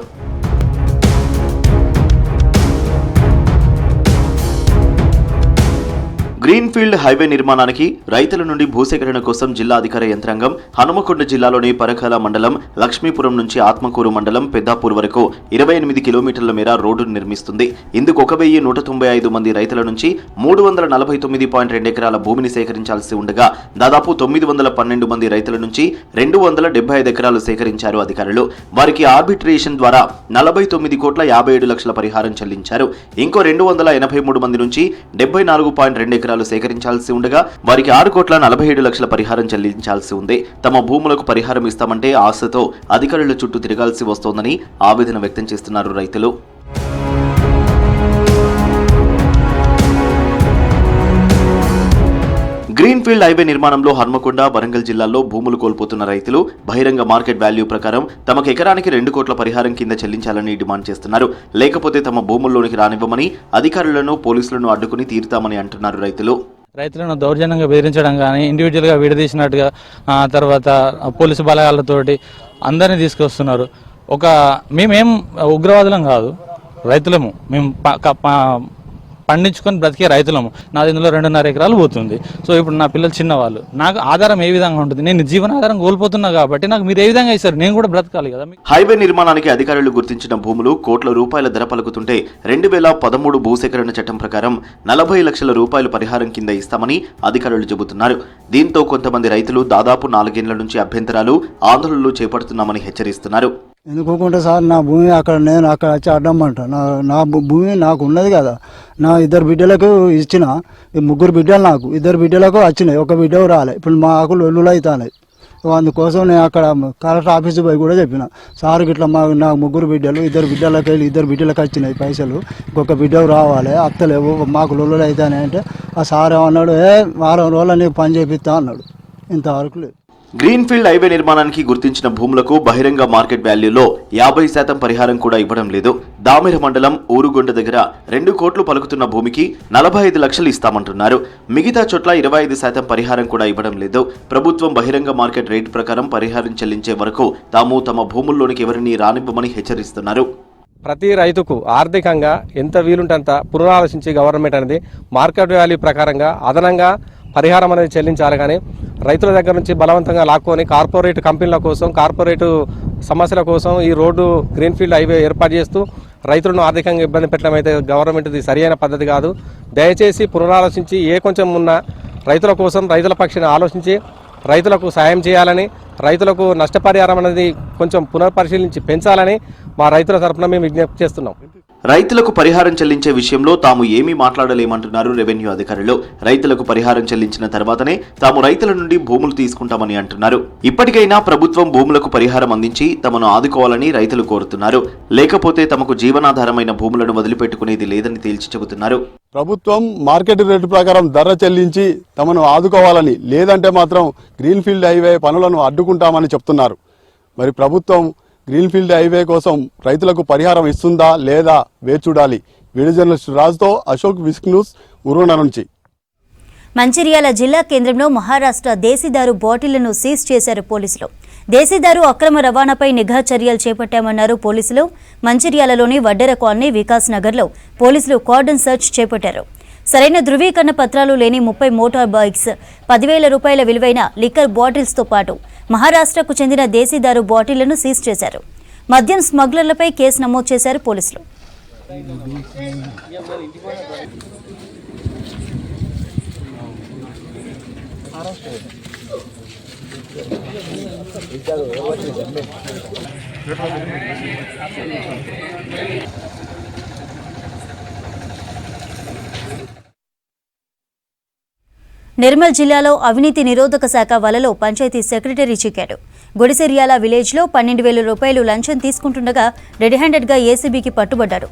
గ్రీన్ ఫీల్డ్ హైవే నిర్మాణానికి రైతుల నుండి భూసేకరణ కోసం జిల్లా అధికార యంత్రాంగం హనుమకొండ జిల్లాలోని పరకాల మండలం, లక్ష్మీపురం నుంచి ఆత్మకూరు మండలం, పెద్దాపూర్ వరకు 28 కిలోమీటర్ల మేర రోడ్డును నిర్మిస్తుంది. ఇందుకు 1195 మంది రైతుల నుంచి 349.2 ఎకరాల భూమిని సేకరించాల్సి ఉండగా దాదాపు 912 మంది రైతుల నుంచి 275 ఎకరాలు సేకరించారు అధికారులు. వారికి ఆర్బిట్రేషన్ ద్వారా 49,57,00,000 పరిహారం చెల్లించారు. ఇంకో 283 మంది నుంచి 74.2 ఎకరాలు సేకరించాల్సి ఉండగా వారికి 6,47,00,000 పరిహారం చెల్లించాల్సి ఉంది. తమ భూములకు పరిహారం ఇస్తామంటే ఆశతో అధికారుల చుట్టూ తిరగాల్సి వస్తోందని ఆవేదన వ్యక్తం చేస్తున్నారు రైతులు. గ్రీన్ ఫీల్డ్ హైవే నిర్మాణంలో హన్మకొండ, వరంగల్ జిల్లాల్లో భూములు కోల్పోతున్న రైతులు బహిరంగ మార్కెట్ వాల్యూ ప్రకారం తమకు ఎకరానికి 2 కోట్ల పరిహారం కింద చెల్లించాలని డిమాండ్ చేస్తున్నారు. లేకపోతే తమ భూముల్లోనికి రానివ్వమని అధికారులను, పోలీసులను అడ్డుకుని తీరుతామని అంటున్నారు రైతులు. రైతులను దౌర్జన్యంగా బెదిరించడం కానీ, ఇండివిజువల్గా విడదీసినట్టుగా తర్వాత పోలీసు బలగాలతోటి అందరినీ తీసుకొస్తున్నారు. మేమేం ఉగ్రవాదులం కాదు, రైతులము. మేము పండించుకొని బ్రతికే రైతులము. నాది ఇందులో 2.5 ఎకరాలు పోతుంది. సో ఇప్పుడు నా పిల్లలు చిన్నవాళ్ళు, నాకు ఆధారం ఏ విధంగా ఉంటుంది? నేను జీవనాధారం కోల్పోతున్నా కాబట్టి నాకు మీరు ఏ విధంగా ఇస్తారు? నేను కూడా బ్రతకాలి కదా. హైవే నిర్మాణానికి అధికారులు గుర్తించిన భూములు కోట్ల రూపాయల ధర పలుకుతుంటే 2013 భూసేకరణ చట్టం ప్రకారం 40 లక్షల రూపాయలు పరిహారం కింద ఇస్తామని అధికారులు చెబుతున్నారు. దీంతో కొంతమంది రైతులు దాదాపు 4 ఏళ్ల నుంచి అభ్యంతరాలు, ఆందోళనలు చేపడుతున్నామని హెచ్చరిస్తున్నారు. ఎందుకుంటే సార్, నా భూమి నేను అక్కడ వచ్చి అడ్డమంటా. నా భూమి నాకు ఉన్నది కదా. నా 2 బిడ్డలకు ఇచ్చిన, 3 బిడ్డలు నాకు, 2 బిడ్డలకు వచ్చినాయి, 1 బిడ్డ రాలే. ఇప్పుడు మా ఆకులు ఒళ్ళులు అవుతున్నాయి. అందుకోసం నేను అక్కడ కలెక్టర్ ఆఫీసు పోయి కూడా చెప్పిన, సార్ ఇట్లా నాకు 3 బిడ్డలు, 2 బిడ్డలకు వెళ్ళి 2 బిడ్డలకు వచ్చినాయి పైసలు, 1 బిడ్డకు రావాలి, అత్తలేవు, మాకు లొల్లులు అవుతాయి అంటే ఆ సార్ ఏమన్నాడు, వారం రోజులు నీకు పని చేపిస్తా అన్నాడు. ఇంతవరకు లేదు. గ్రీన్ ఫీల్డ్ హైవే నిర్మాణానికి గుర్తించిన భూములకు బహిరంగ మార్కెట్ వాల్యూలో 50% పరిహారం కూడా ఇవ్వడం లేదు. దామెర మండలం ఊరుగొండ దగ్గర 2 కోట్లు పలుకుతున్న భూమికి 45 లక్షలు ఇస్తామంటున్నారు. మిగతా చోట్ల 25% పరిహారం కూడా ఇవ్వడం లేదు. ప్రభుత్వం బహిరంగ మార్కెట్ రేటు ప్రకారం పరిహారం చెల్లించే వరకు తాము తమ భూముల్లోనికి ఎవరిని రానివ్వమని హెచ్చరిస్తున్నారు. ప్రతి రైతుకు ఆర్థికంగా ఎంత వీలుంటే అంత పునరాలోచించి గవర్నమెంట్ అనేది మార్కెట్ వాల్యూ ప్రకారంగా అదనంగా పరిహారం అనేది చెల్లించాలి. కానీ రైతుల దగ్గర నుంచి బలవంతంగా లాక్కొని కార్పొరేట్ కంపెనీల కోసం, కార్పొరేట్ సమస్యల కోసం ఈ రోడ్డు గ్రీన్ ఫీల్డ్ హైవే ఏర్పాటు చేస్తూ రైతులను ఆర్థికంగా ఇబ్బంది పెట్టడం అయితే గవర్నమెంట్ది సరియైన పద్ధతి కాదు. దయచేసి పునరాలోచించి కొంచెం ఉన్న రైతుల కోసం, రైతుల పక్షాన ఆలోచించి రైతులకు సాయం చేయాలని, రైతులకు నష్టపరిహారం అనేది కొంచెం పునర్పరిశీలించి పెంచాలని మా రైతుల తరఫున మేము విజ్ఞప్తి చేస్తున్నాం. రైతులకు పరిహారం చెల్లించే విషయంలో తాము ఏమీ మాట్లాడలేమంటున్నారు రెవెన్యూ అధికారులు. రైతులకు పరిహారం చెల్లించిన తర్వాతనే తాము రైతుల నుండి భూములు తీసుకుంటామని అంటున్నారు. ఇప్పటికైనా ప్రభుత్వం భూములకు పరిహారం అందించి తమను ఆదుకోవాలని రైతులు కోరుతున్నారు. లేకపోతే తమకు జీవనాధారమైన భూములను వదిలిపెట్టుకునేది లేదని తేల్చి చెబుతున్నారు. ప్రభుత్వం మార్కెట్ రేటు ప్రకారం ధర చెల్లించి తమను ఆదుకోవాలని, లేదంటే మాత్రం గ్రీన్ ఫీల్డ్ హైవే పనులను అడ్డుకుంటామని చెప్తున్నారు. మరి ప్రభుత్వం గ్రీన్ ఫీల్డ్ హైవే కోసం రైతులకు పరిహారం ఇస్తుందా లేదా వేచి చూడాలి. వీడియో జర్నలిస్ట్ రాజుతో అశోక్, విస్క్ న్యూస్, ఉరువన నుంచి. మంచిర్యాల జిల్లా కేంద్రంలో మహారాష్ట్ర దేశీదారు బాటిళ్లను సీజ్ చేశారు పోలీసులు. దేశీదారు అక్రమ రవాణాపై నిఘా చర్యలు చేపట్టామన్నారు పోలీసులు. మంచిర్యాలలోని వడ్డెర కాలనీ, వికాస్ నగర్లో పోలీసులు కార్డన్ సెర్చ్ చేపట్టారు. సరైన ధృవీకరణ పత్రాలు లేని 30 మోటార్ బైక్స్, 10,000 రూపాయల విలువైన లిక్కర్ బాటిల్స్తో పాటు మహారాష్ట్రకు చెందిన దేశీదారు బాటిళ్లను సీజ్ చేశారు. మద్యం స్మగ్లర్లపై కేసు నమోదు చేశారు పోలీసులు. నిర్మల్ జిల్లాలో అవినీతి నిరోధక శాఖ వలలో పంచాయతీ సెక్రటరీ చిక్కాడు. గుడిసెర్యాల విలేజ్లో 12,000 రూపాయలు లంచం తీసుకుంటుండగా రెడ్ హ్యాండెడ్గా ఏసీబీకి పట్టుబడ్డాడు.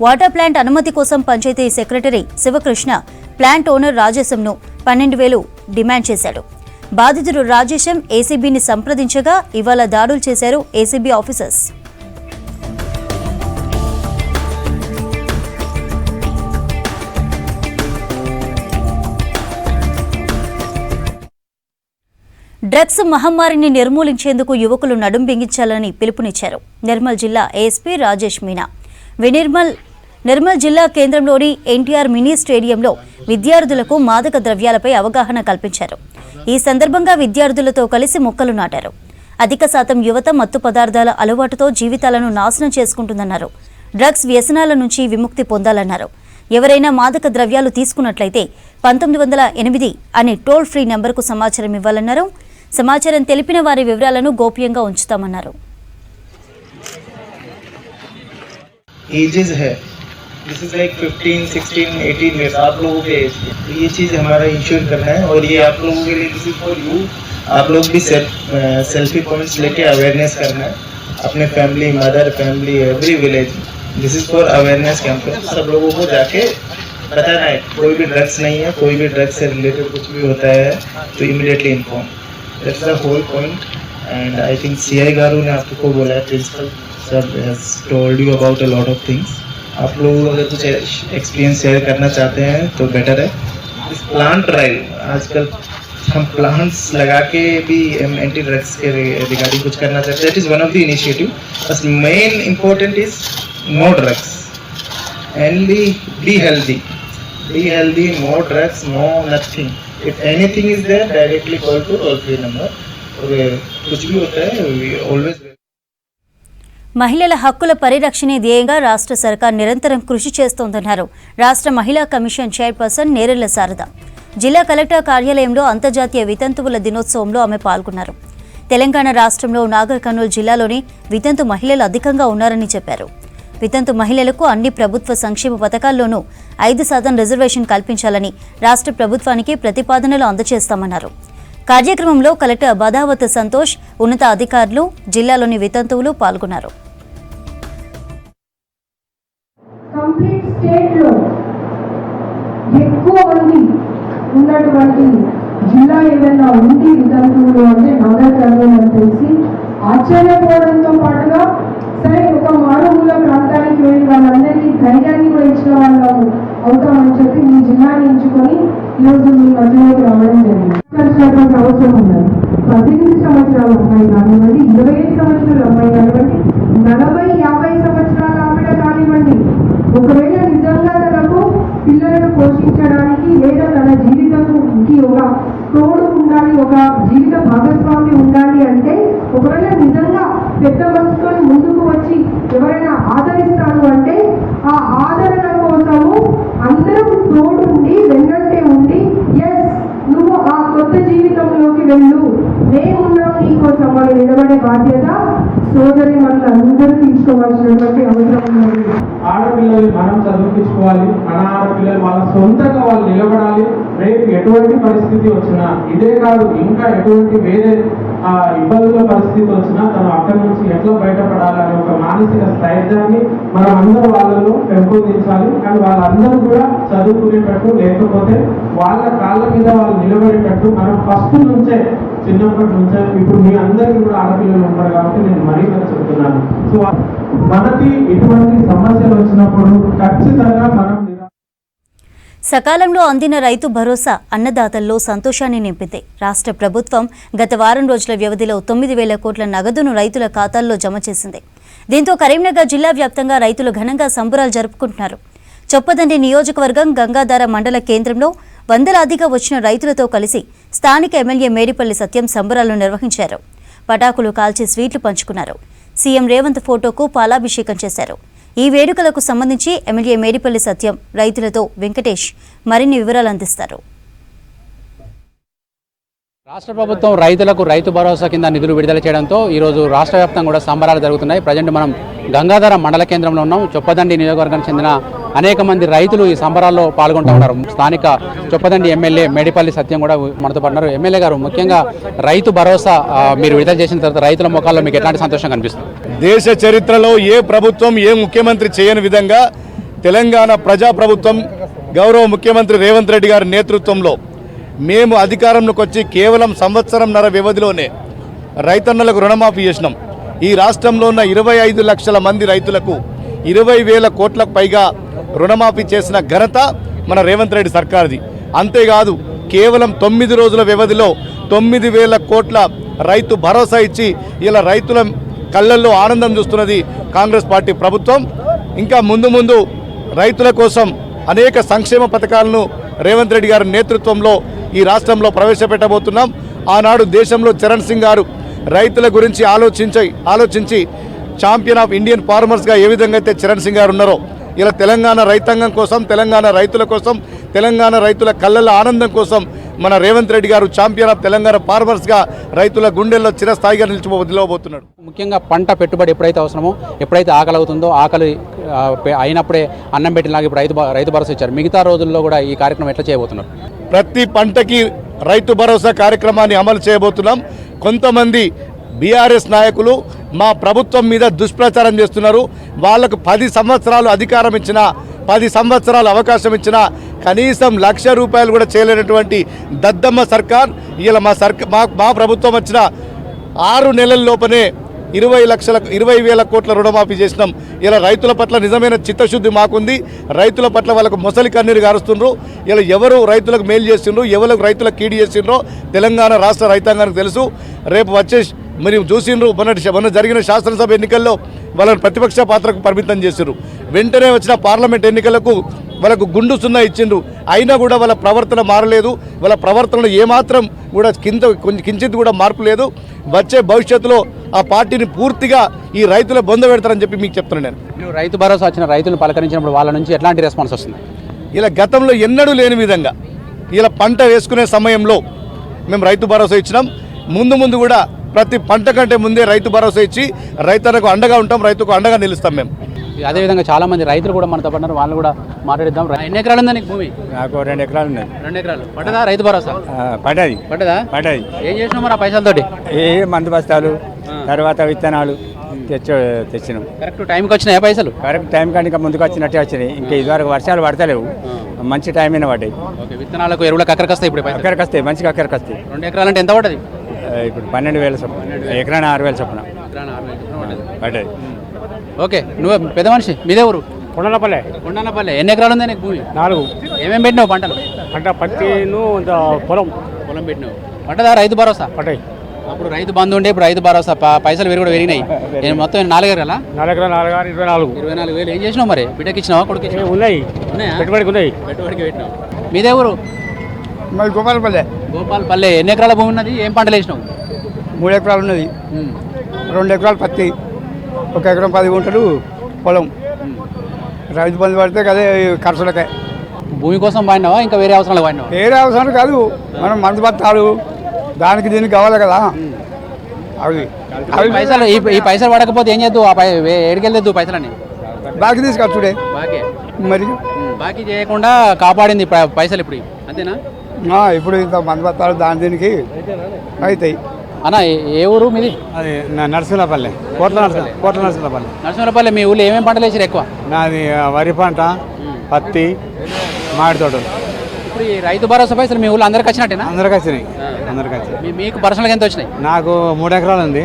వాటర్ ప్లాంట్ అనుమతి కోసం panchayat secretary Sivakrishna plant owner రాజేశంను 12,000 డిమాండ్ చేశాడు. బాధితుడు రాజేశం ఏసీబీని సంప్రదించగా ఇవాళ దాడులు చేశారు ఏసీబీ ఆఫీసర్స్. డ్రగ్స్ మహమ్మారిని నిర్మూలించేందుకు యువకులు నడుం బిగించాలని పిలుపునిచ్చారు నిర్మల్ జిల్లా ఏఎస్పీ రాజేష్ మీనా. నిర్మల్ జిల్లా కేంద్రంలోని ఎన్టీఆర్ మినీ స్టేడియంలో విద్యార్థులకు మాదక ద్రవ్యాలపై అవగాహన కల్పించారు. ఈ సందర్భంగా విద్యార్థులతో కలిసి మొక్కలు నాటారు. అధిక శాతం యువత మత్తు పదార్థాల అలవాటుతో జీవితాలను నాశనం చేసుకుంటుందన్నారు. డ్రగ్స్ వ్యసనాల నుంచి విముక్తి పొందాలన్నారు. ఎవరైనా మాదక ద్రవ్యాలు తీసుకున్నట్లయితే 1908 అనే టోల్ ఫ్రీ నెంబర్కు సమాచారం ఇవ్వాలన్నారు. సమాచారం తెలిపిన వారి వివరాలను గోప్యంగా ఉంచుతామన్నారు. दिस इज लाइक 15, 16, 18 इयर्स आप लोगों के एज के ये चीज़ हमारा इंश्योर करना है और ये आप लोगों के लिए दिस इज फॉर यू. आप लोग भी सेल्फी पॉइंट्स लेके अवेयरनेस करना है अपने family, mother family, every village. This is for awareness campaign. सब लोगों को जाके बताना है कोई भी ड्रग्स नहीं है, कोई भी ड्रग्स से रिलेटेड कुछ भी होता है तो immediately inform. That's the whole point. And I think CI garu ने आपको बोला है, principal sir has told you about a lot of things. आप लोग अगर कुछ एक्सपीरियंस शेयर करना चाहते हैं तो बेटर है. इस प्लांट ड्राइव आजकल हम प्लांट्स लगा के भी एंटी ड्रग्स के रिगार्डिंग कुछ करना चाहते हैं. That is one of the initiative. बस main important is no drugs and be healthy, no drugs, no nothing. If anything is there directly call to toll free number. और कुछ भी होता है वी ऑलवेज. మహిళల హక్కుల పరిరక్షణే ధ్యేయంగా రాష్ట్ర సర్కార్ నిరంతరం కృషి చేస్తోందన్నారు రాష్ట్ర మహిళా కమిషన్ చైర్పర్సన్ నేరెళ్ల శారద. జిల్లా కలెక్టర్ కార్యాలయంలో అంతర్జాతీయ వితంతువుల దినోత్సవంలో ఆమె పాల్గొన్నారు. తెలంగాణ రాష్ట్రంలో నాగర్ కర్నూలు జిల్లాలోని వితంతు మహిళలు అధికంగా ఉన్నారని చెప్పారు. వితంతు మహిళలకు అన్ని ప్రభుత్వ సంక్షేమ పథకాల్లోనూ 5% రిజర్వేషన్ కల్పించాలని రాష్ట్ర ప్రభుత్వానికి ప్రతిపాదనలు అందజేస్తామన్నారు. కార్యక్రమంలో కలెక్టర్ బదావత్ సంతోష్, ఉన్నత అధికారులు, జిల్లాలోని వితంతువులు పాల్గొన్నారు. కంప్లీట్ స్టేట్లో ఎక్కువ మంది ఉన్నటువంటి జిల్లా ఏదైనా ఉంది వితంతువులు అంటే నాగర్ కర్నూలు అని తెలిసి ఆశ్చర్యపోవడంతో పాటుగా సరే ఒక మారుమూల ప్రాంతానికి వెళ్ళి వాళ్ళందరికీ ధైర్యాన్ని కూడా ఇచ్చిన వాళ్ళము అవుతామని చెప్పి మీ జిల్లాని ఎంచుకొని ఈరోజు మీ మధ్యలోకి రావడం జరిగింది. అవసరం ఉన్నది. 18 సంవత్సరాల అమ్మాయి కానివ్వండి, 25 సంవత్సరాల అమ్మాయి కానివ్వండి, 40, 50 సంవత్సరాల ఆవిడ కానివ్వండి, ఒకవేళ నిజంగా తనకు పిల్లలను పోషించడానికి లేదా తన జీవితంకి ఒక తోడు ఉండాలి, ఒక జీవిత భాగస్వామి ఉండాలి అంటే ఒకవేళ నిజంగా పెద్ద మనసుతో ముందుకు వచ్చి ఎవరైనా ఆదరిస్తాను అంటే ఆ ఆదరణ కోసము అందరం తోడు ఉండి వెన్నంటే ఉండి ఎస్ నువ్వు ఆ కొత్త జీవితంలోకి వెళ్ళు, నేనున్నాం నీకోసం అని నిలబడే బాధ్యత సోదరి మనందరూ తీసుకోవాల్సినటువంటి అవసరం ఉన్నది. ఆడపిల్లలు మనం చదివించుకోవాలి, మన ఆడపిల్లలు వాళ్ళ సొంతంగా వాళ్ళు నిలబడాలి. రేపు ఎటువంటి పరిస్థితి వచ్చినా, ఇదే కాదు ఇంకా ఎటువంటి వేరే ఇబ్బందుల పరిస్థితి వచ్చినా తను అక్కడి నుంచి ఎట్లా బయటపడాలనే ఒక మానసిక స్థైర్యాన్ని మనం అందరూ వాళ్ళలో పెంపొందించాలి. కానీ వాళ్ళందరూ కూడా చదువుకునేటట్టు, లేకపోతే వాళ్ళ కాళ్ళ మీద వాళ్ళు నిలబడేటట్టు మనం ఫస్ట్ నుంచే, చిన్నప్పటి నుంచే, ఇప్పుడు మీ అందరికీ కూడా ఆడపిల్లలు ఉంటారు కాబట్టి నేను మరీ చెప్తున్నాను. సో మనకి ఇటువంటి సమస్యలు వచ్చినప్పుడు ఖచ్చితంగా మనం సకాలంలో అందిన రైతు భరోసా అన్నదాతల్లో సంతోషాన్ని నింపింది. రాష్ట్ర ప్రభుత్వం గత వారం రోజుల వ్యవధిలో 9,000 కోట్ల నగదును రైతుల ఖాతాల్లో జమ చేసింది. దీంతో కరీంనగర్ జిల్లా వ్యాప్తంగా రైతులు ఘనంగా సంబరాలు జరుపుకుంటున్నారు. చొప్పదండి నియోజకవర్గం గంగాధార మండల కేంద్రంలో వందలాదిగా వచ్చిన రైతులతో కలిసి స్థానిక ఎమ్మెల్యే మేడిపల్లి సత్యం సంబరాలు నిర్వహించారు. పటాకులు కాల్చి స్వీట్లు పంచుకున్నారు. సీఎం రేవంత్ ఫోటోకు పాలాభిషేకం చేశారు. ఈ వేడుకలకు సంబంధించి ఎమ్మెల్యే మేడిపల్లి సత్యం, రైతులతో వెంకటేష్ మరిన్ని వివరాలు అందిస్తారు. రాష్ట్ర ప్రభుత్వం రైతులకు రైతు భరోసా కింద నిధులు విడుదల చేయడంతో ఈరోజు రాష్ట్ర వ్యాప్తంగా కూడా సంబరాలు జరుగుతున్నాయి. ప్రజెంట్ మనం గంగాధార మండల కేంద్రంలో ఉన్నాం. చొప్పదండి నియోజకవర్గానికి చెందిన అనేక మంది రైతులు ఈ సంబరాల్లో పాల్గొంటూ ఉన్నారు. స్థానిక చొప్పదండి ఎమ్మెల్యే మేడిపల్లి సత్యం కూడా మనతో పడినారు. ఎమ్మెల్యే గారు, ముఖ్యంగా రైతు భరోసా మీరు విడుదల చేసిన తర్వాత రైతుల ముఖాల్లో మీకు ఎట్లాంటి సంతోషం కనిపిస్తుంది? దేశ చరిత్రలో ఏ ప్రభుత్వం ఏ ముఖ్యమంత్రి చేయని విధంగా తెలంగాణ ప్రజాప్రభుత్వం గౌరవ ముఖ్యమంత్రి రేవంత్ రెడ్డి గారి నేతృత్వంలో మేము అధికారంలోకి వచ్చి కేవలం సంవత్సరంన్నర వ్యవధిలోనే రైతన్నలకు రుణమాఫీ చేసినాం. ఈ రాష్ట్రంలో ఉన్న 25 లక్షల మంది రైతులకు 20,000 కోట్లకు పైగా రుణమాఫీ చేసిన ఘనత మన రేవంత్ రెడ్డి సర్కార్ది. అంతేకాదు కేవలం 9 రోజుల వ్యవధిలో 9,000 కోట్ల రైతు భరోసా ఇచ్చి ఇలా రైతుల కళ్ళల్లో ఆనందం చూస్తున్నది కాంగ్రెస్ పార్టీ ప్రభుత్వం. ఇంకా ముందు ముందు రైతుల కోసం అనేక సంక్షేమ పథకాలను రేవంత్ రెడ్డి గారి నేతృత్వంలో ఈ రాష్ట్రంలో ప్రవేశపెట్టబోతున్నాం. ఆనాడు దేశంలో చరణ్ సింగ్ గారు రైతుల గురించి ఆలోచించి ఛాంపియన్ ఆఫ్ ఇండియన్ ఫార్మర్స్గా ఏ విధంగా అయితే చరణ్ సింగ్ గారు ఉన్నారో, ఇలా తెలంగాణ రైతాంగం కోసం, తెలంగాణ రైతుల కోసం, తెలంగాణ రైతుల కళ్ళల్లో ఆనందం కోసం మన రేవంత్ రెడ్డి గారు ఛాంపియన్ ఆఫ్ తెలంగాణ ఫార్మర్స్గా రైతుల గుండెల్లో చిరస్థాయిగా నిలిచిపోబోతున్నాడు. ముఖ్యంగా పంట పెట్టుబడి ఎప్పుడైతే అవసరమో, ఎప్పుడైతే ఆకలి అవుతుందో, ఆకలి అయినప్పుడే అన్నం పెట్టినలాగా ఇప్పుడు రైతు భరోసా ఇచ్చారు. మిగతా రోజుల్లో కూడా ఈ కార్యక్రమం ఎట్లా చేయబోతున్నారు? ప్రతి పంటకి రైతు భరోసా కార్యక్రమాన్ని అమలు చేయబోతున్నాం. కొంతమంది బీఆర్ఎస్ నాయకులు మా ప్రభుత్వం మీద దుష్ప్రచారం చేస్తున్నారు. వాళ్లకు 10 సంవత్సరాలు అధికారం ఇచ్చినా, 10 సంవత్సరాలు అవకాశం ఇచ్చినా కనీసం ₹1,00,000 కూడా చేయలేనటువంటి దద్దమ్మ సర్కార్ ఇలా మా ప్రభుత్వం వచ్చిన 6 నెలల లోపనే 20,000 కోట్ల రుణమాఫీ చేసినాం. ఇలా రైతుల పట్ల నిజమైన చిత్తశుద్ధి మాకుంది. రైతుల పట్ల వాళ్ళకు మొసలి కన్నీరు గారుస్తుండ్రు. ఇలా ఎవరు రైతులకు మేలు చేసిండ్రు, ఎవరు రైతులకు కీడు చేసిండ్రో తెలంగాణ రాష్ట్ర రైతాంగానికి తెలుసు. రేపు వచ్చే మీరు చూసిండ్రు, మొన్న జరిగిన శాసనసభ ఎన్నికల్లో వాళ్ళని ప్రతిపక్ష పాత్రకు పరిమితం చేసిండ్రు. వెంటనే వచ్చిన పార్లమెంట్ ఎన్నికలకు వాళ్ళకు గుండు సున్నా ఇచ్చిండ్రు. అయినా కూడా వాళ్ళ ప్రవర్తన మారలేదు. వాళ్ళ ప్రవర్తనలో ఏమాత్రం కూడా కించిత్ కూడా మార్పు లేదు. వచ్చే భవిష్యత్తులో ఆ పార్టీని పూర్తిగా ఈ రైతుల బొంద పెడతారని చెప్పి మీకు చెప్తున్నాను. నేను రైతు భరోసా వచ్చిన రైతులను పలకరించినప్పుడు వాళ్ళ నుంచి ఎట్లాంటి రెస్పాన్స్ వస్తుంది? ఇలా గతంలో ఎన్నడూ లేని విధంగా ఇలా పంట వేసుకునే సమయంలో మేము రైతు భరోసా ఇచ్చినాం. ముందు కూడా ప్రతి పంట కంటే ముందే రైతు భరోసా ఇచ్చి రైతులకు అండగా ఉంటాం, రైతుకు అండగా నిలుస్తాం మేము. అదేవిధంగా చాలా మంది రైతులు కూడా మనతో పడినారు, వాళ్ళు కూడా మాట్లాడిద్దాం. ఎన్ని ఎకరాలు ఉందా నీకు భూమి? నాకు 2 ఎకరాలు ఉన్నాయి. 2 ఎకరాలు పడ్డదా రైతు భరోసా? పడ్డదా? ఏం చేసినావు మరి ఆ పైసలతోటి? ఏ మందు బస్తాలు, తర్వాత విత్తనాలు తెచ్చినాం. కరెక్ట్ టైంకి వచ్చినాయా పైసలు? కరెక్ట్ టైం కానీ ఇంకా ముందుకు వచ్చినట్టే వచ్చినాయి. ఇంకా ఇదివరకు వర్షాలు పడతలేవు, మంచి టైం అయినా పడ్డాయి. విత్తనాలకు ఎరువులకు అక్కడికి వస్తాయి, ఇప్పుడు అక్కడికి వస్తాయి, మంచిగా అక్కడికి వస్తాయి. 2 ఎకరాలు అంటే ఎంత పడ్డది? ఇప్పుడు 12,000 చొప్పున, ఎకరాన 6,000 చొప్పున పడ్డది. ఓకే, నువ్వు పెద్ద మనిషి, మీదే ఊరు? కొండలపల్లె. ఎన్ని ఎకరాలు ఉంది నీకు భూమి? 4. ఏమేమి పెట్టినావు పంటలు? పత్తిను పొలం పెట్టినావు. పడ్డదా రైతు భరోసా? పడ్డాయి. అప్పుడు రైతు బంధు ఉండే, ఇప్పుడు రైతు భరోసా పైసలు కూడా పెరిగినాయి. నేను మొత్తం 4 ఎకరాలా? 4 ఎకరాలు 24,000. ఏం చేసినావు మరి? బిడ్డకి ఇచ్చినావా, కొడుకు? ఉన్నాయి, పెట్టుబడికి ఉన్నాయి. పెట్టుబడికి పెట్టినావు. మీదే ఊరు? మరి గోపాలపల్లె. ఎన్ని ఎకరాల భూమి ఉన్నది? ఏం పంటలు వేసినావు? 3 ఎకరాలు ఉన్నది. 2 ఎకరాలు పత్తి, 1 ఎకరం 10 గుంటలు పొలం. రైతు బంధు పడితే అదే ఖర్చులకే. భూమి కోసం వాడినావా, ఇంకా వేరే అవసరాలు వాడినావా? వేరే అవసరం కాదు, మనం మందు బత్తాలు దానికి దీనికి కావాలి కదా. అవి పైసలు ఈ పైసలు పడకపోతే ఏం చేద్దు? ఏడికెళ్ళేద్దు పైసలని? బాకీ తీసుకొచ్చుడే. మరి బాకీ చేయకుండా కాపాడింది పైసలు ఇప్పుడు, అంతేనా? ఇప్పుడు ఇంత మందు బత్తాలు దాని దీనికి అవుతాయి. అన్న, ఏ ఊరు మీది? అది నరసింహపల్లె, కోట్ల నరసింహపల్లె. నరసింహపల్లె. మీ ఊళ్ళో ఏమేమి పంటలు వేసారు ఎక్కువ? నాది వరి పంట, పత్తి, మామిడి తోటలు. ఇప్పుడు ఈ రైతు భరోసా పైసలు మీ ఊళ్ళో అందరికి వచ్చినట్టేనా? అందరికి వచ్చినాయి. మీకు పర్సనల్గా ఎంత వచ్చినాయి? నాకు 3 ఎకరాలు ఉంది.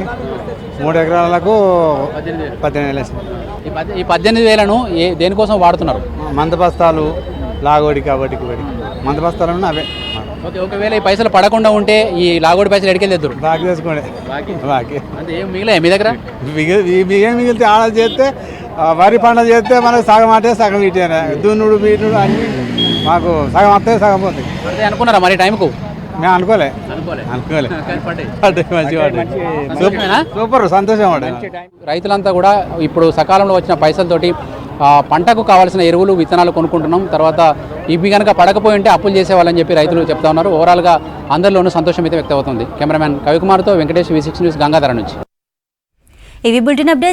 3 ఎకరాలకు 18,000 వచ్చినాయి. ఈ 18,000ను దేనికోసం వాడుతున్నారు? మంద బస్తాలు, లాగోడి, కాబట్టి మంద బస్తాలు అవే. ఓకే, ఒకవేళ ఈ పైసలు పడకుండా ఉంటే ఈ లాగోడి పైసలు ఎడికెళ్ళేద్దరు? బాకీ చేసుకోండి. బాకీ అంటే ఏం మిగిలే మీ దగ్గర? మిగిలితే ఆడ చేస్తే, వరి పంట చేస్తే మనకు సగం అంటే సగం ఇటేనా, దున్నుడు బీటుడు అన్ని మాకు సగం వస్తాయి, సగం పోతాయి. అంటే అనుకున్నారా మరి టైంకు? మేము అనుకోలే. సూపర్, సంతోషం. రైతులంతా కూడా ఇప్పుడు సకాలంలో వచ్చిన పైసలతోటి పంటకు కావాల్సిన ఎరువులు, విత్తనాలు కొనుక్కుంటున్నాం. తర్వాత ఇవి కనుక పడకపోయి ఉంటే అప్పులు చేసేవాళ్ళని చెప్పి రైతులు చెప్తా ఉన్నారు. ఓవరాల్గా అందరిలోనూ సంతోషం అయితే వ్యక్తమవుతుంది. కెమెరామ్యాన్ కవికుమార్తో వెంకటేష్, V6 న్యూస్, గంగాధర నుంచి. ఇవి బులెటిన్ అప్డేట్.